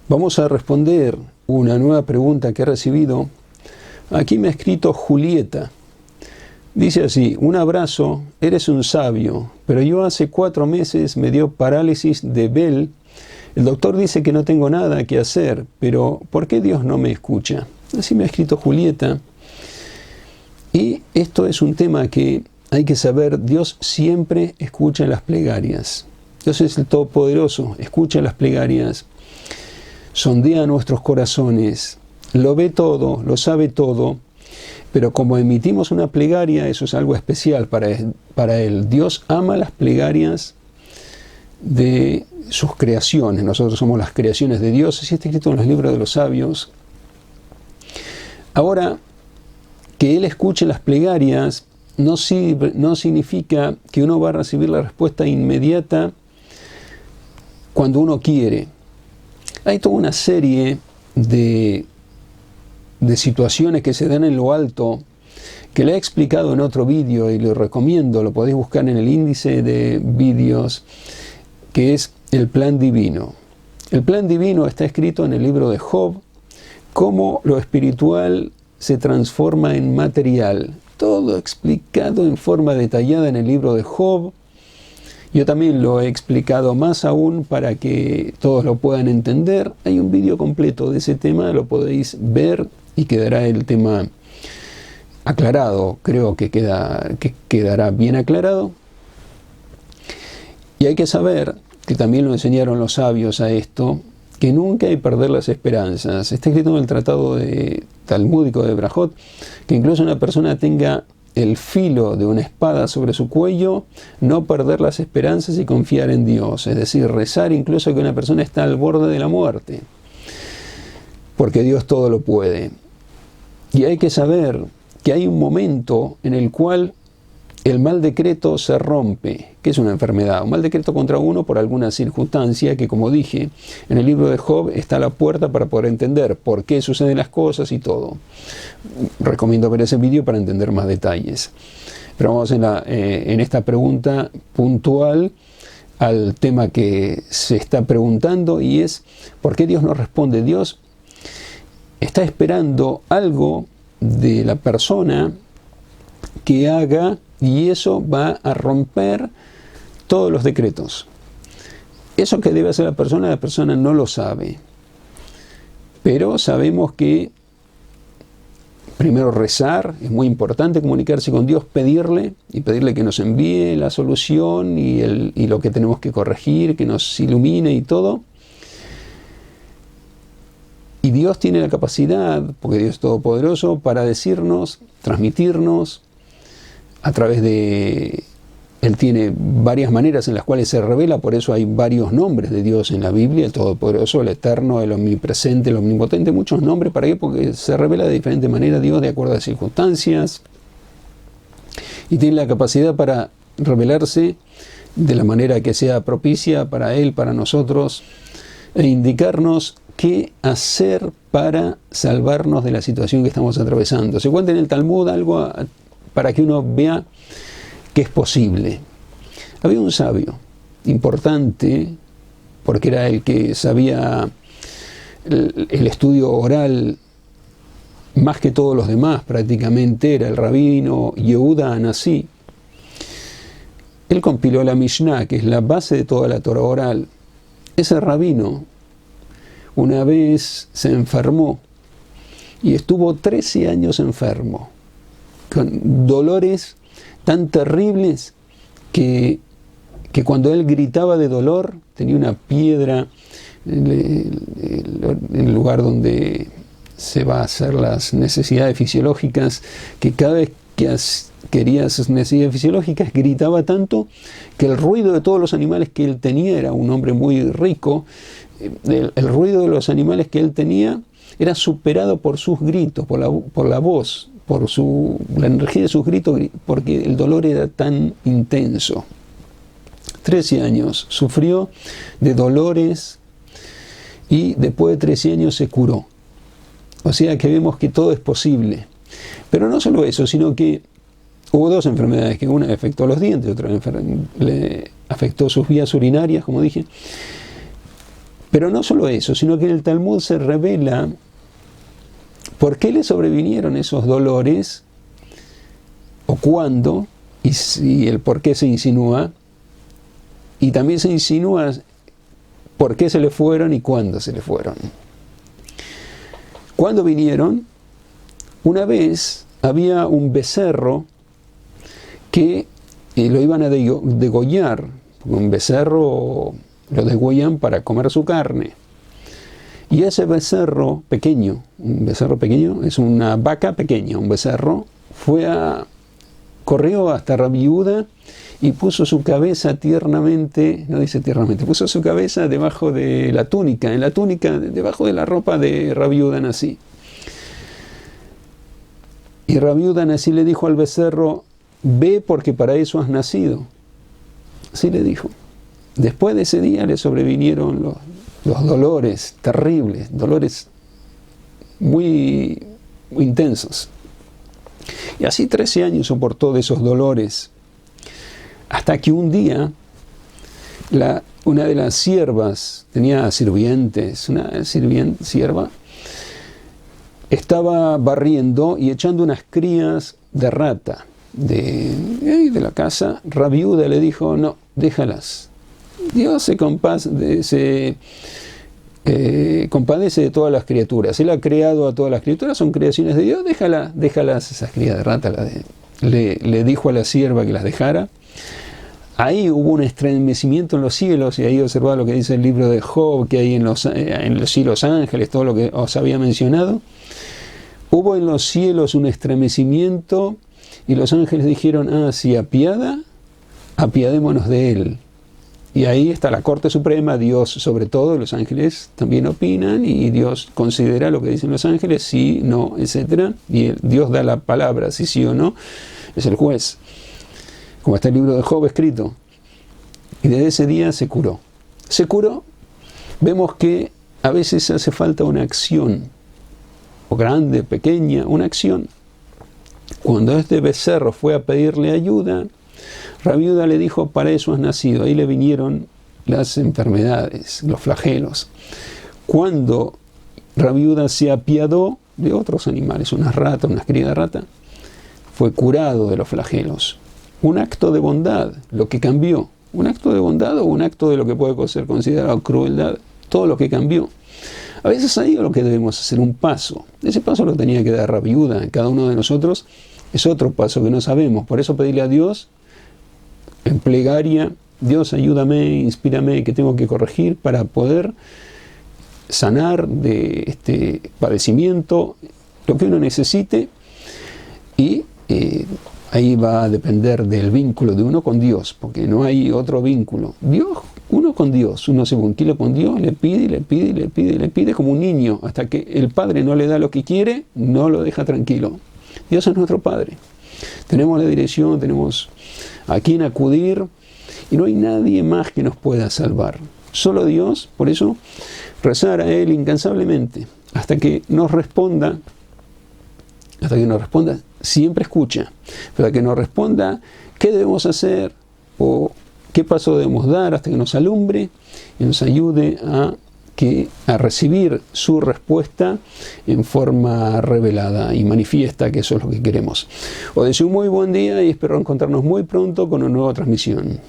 Vamos a responder una nueva pregunta que he recibido. Aquí me ha escrito Julieta. Dice así: un abrazo, eres un sabio, pero yo hace 4 meses me dio parálisis de Bell. El doctor dice que no tengo nada que hacer, pero ¿por qué Dios no me escucha? Así me ha escrito Julieta. Y esto es un tema que hay que saber. Dios siempre escucha las plegarias. Dios es el Todopoderoso, escucha las plegarias, sondea nuestros corazones, lo ve todo, lo sabe todo, pero como emitimos una plegaria, eso es algo especial para Él. Dios ama las plegarias de sus creaciones. Nosotros somos las creaciones de Dios, así está escrito en los libros de los sabios. Ahora, que Él escuche las plegarias no significa que uno va a recibir la respuesta inmediata cuando uno quiere. Hay toda una serie de situaciones que se dan en lo alto, que le he explicado en otro vídeo y lo recomiendo, lo podéis buscar en el índice de vídeos, que es el plan divino. El plan divino está escrito en el libro de Job, cómo lo espiritual se transforma en material. Todo explicado en forma detallada en el libro de Job. Yo también lo he explicado más aún para que todos lo puedan entender. Hay un vídeo completo de ese tema, lo podéis ver y quedará el tema aclarado. Creo que quedará bien aclarado. Y hay que saber, que también lo enseñaron los sabios a esto, que nunca hay que perder las esperanzas. Está escrito en el tratado talmúdico de Brajot, que incluso una persona tenga el filo de una espada sobre su cuello, no perder las esperanzas y confiar en Dios. Es decir, rezar incluso que una persona está al borde de la muerte, porque Dios todo lo puede. Y hay que saber que hay un momento en el cual el mal decreto se rompe. ¿Qué es una enfermedad? Un mal decreto contra uno por alguna circunstancia que, como dije, en el libro de Job está la puerta para poder entender por qué suceden las cosas y todo. Recomiendo ver ese vídeo para entender más detalles. Pero vamos en esta pregunta puntual al tema que se está preguntando, y es ¿por qué Dios no responde? Dios está esperando algo de la persona que haga, y eso va a romper todos los decretos. Eso que debe hacer la persona no lo sabe. Pero sabemos que primero rezar, es muy importante comunicarse con Dios, pedirle que nos envíe la solución y lo que tenemos que corregir, que nos ilumine y todo. Y Dios tiene la capacidad, porque Dios es todopoderoso, para decirnos, transmitirnos, a través de... Él tiene varias maneras en las cuales se revela, por eso hay varios nombres de Dios en la Biblia: el Todopoderoso, el Eterno, el Omnipresente, el Omnipotente, muchos nombres. ¿Para qué? Porque se revela de diferente manera Dios de acuerdo a las circunstancias, y tiene la capacidad para revelarse de la manera que sea propicia para Él, para nosotros, e indicarnos qué hacer para salvarnos de la situación que estamos atravesando. Se cuenta en el Talmud algo para que uno vea que es posible. Había un sabio importante, porque era el que sabía el estudio oral más que todos los demás, prácticamente era el rabino Yehuda Anasí. Él compiló la Mishnah, que es la base de toda la Torah oral. Ese rabino una vez se enfermó y estuvo 13 años enfermo, con dolores tan terribles que cuando él gritaba de dolor, tenía una piedra en el lugar donde se va a hacer las necesidades fisiológicas, que cada vez que quería sus necesidades fisiológicas gritaba tanto que el ruido de todos los animales que él tenía, era un hombre muy rico, el ruido de los animales que él tenía era superado por sus gritos, por la voz, por la energía de sus gritos, porque el dolor era tan intenso. 13 años sufrió de dolores y después de 13 años se curó. O sea que vemos que todo es posible. Pero no solo eso, sino que hubo 2 enfermedades, que una le afectó los dientes, otra le afectó sus vías urinarias, como dije. Pero no solo eso, sino que en el Talmud se revela por qué le sobrevinieron esos dolores, o cuándo, y el por qué se insinúa, y también se insinúa por qué se le fueron y cuándo se le fueron. ¿Cuándo vinieron? Una vez había un becerro que lo iban a degollar, porque un becerro lo degüellan para comer su carne. Y ese becerro pequeño, un becerro pequeño, es una vaca pequeña, un becerro, corrió hasta Rabbi Yehuda y puso su cabeza tiernamente, no dice tiernamente, puso su cabeza debajo de la túnica, en la túnica, debajo de la ropa de Rabbi Yehuda Nasi. Y Rabbi Yehuda Nasi le dijo al becerro: ve, porque para eso has nacido. Así le dijo. Después de ese día le sobrevinieron los dolores terribles, dolores muy, muy intensos. Y así 13 años soportó de esos dolores, hasta que un día una de las siervas, tenía sirvientes, una sierva, estaba barriendo y echando unas crías de rata de la casa. Rabbi Yehuda le dijo: no, déjalas. Dios se compadece de todas las criaturas. Él ha creado a todas las criaturas, son creaciones de Dios, déjalas esas crías de rata. Le dijo a la sierva que las dejara. Ahí hubo un estremecimiento en los cielos, y ahí observaba lo que dice el libro de Job, que hay en los cielos ángeles, todo lo que os había mencionado. Hubo en los cielos un estremecimiento, y los ángeles dijeron: si apiadémonos de él. Y ahí está la Corte Suprema, Dios sobre todo, los ángeles también opinan, y Dios considera lo que dicen los ángeles, sí, no, etc. Y Dios da la palabra, si sí o no, es el juez. Como está el libro de Job escrito. Y desde ese día se curó. Se curó. Vemos que a veces hace falta una acción, o grande, pequeña, una acción. Cuando este becerro fue a pedirle ayuda, Rabbi Yehuda le dijo: para eso has nacido. Ahí le vinieron las enfermedades, los flagelos. Cuando Rabbi Yehuda se apiadó de otros animales, unas ratas, unas crías de rata, fue curado de los flagelos. Un acto de bondad, lo que cambió. Un acto de bondad o un acto de lo que puede ser considerado crueldad, todo lo que cambió. A veces ahí es lo que debemos hacer, un paso. Ese paso lo tenía que dar Rabbi Yehuda. Cada uno de nosotros es otro paso que no sabemos. Por eso pedirle a Dios en plegaria: Dios, ayúdame, inspírame, que tengo que corregir para poder sanar de este padecimiento, lo que uno necesite. Y ahí va a depender del vínculo de uno con Dios, porque no hay otro vínculo. Uno con Dios, uno se vinculó con Dios, le pide como un niño, hasta que el padre no le da lo que quiere, no lo deja tranquilo. Dios es nuestro Padre. Tenemos la dirección, tenemos a quien acudir, y no hay nadie más que nos pueda salvar. Solo Dios. Por eso rezar a Él incansablemente hasta que nos responda. Siempre escucha, pero que nos responda qué debemos hacer o qué paso debemos dar, hasta que nos alumbre y nos ayude a recibir su respuesta en forma revelada y manifiesta, que eso es lo que queremos. Os deseo un muy buen día y espero encontrarnos muy pronto con una nueva transmisión.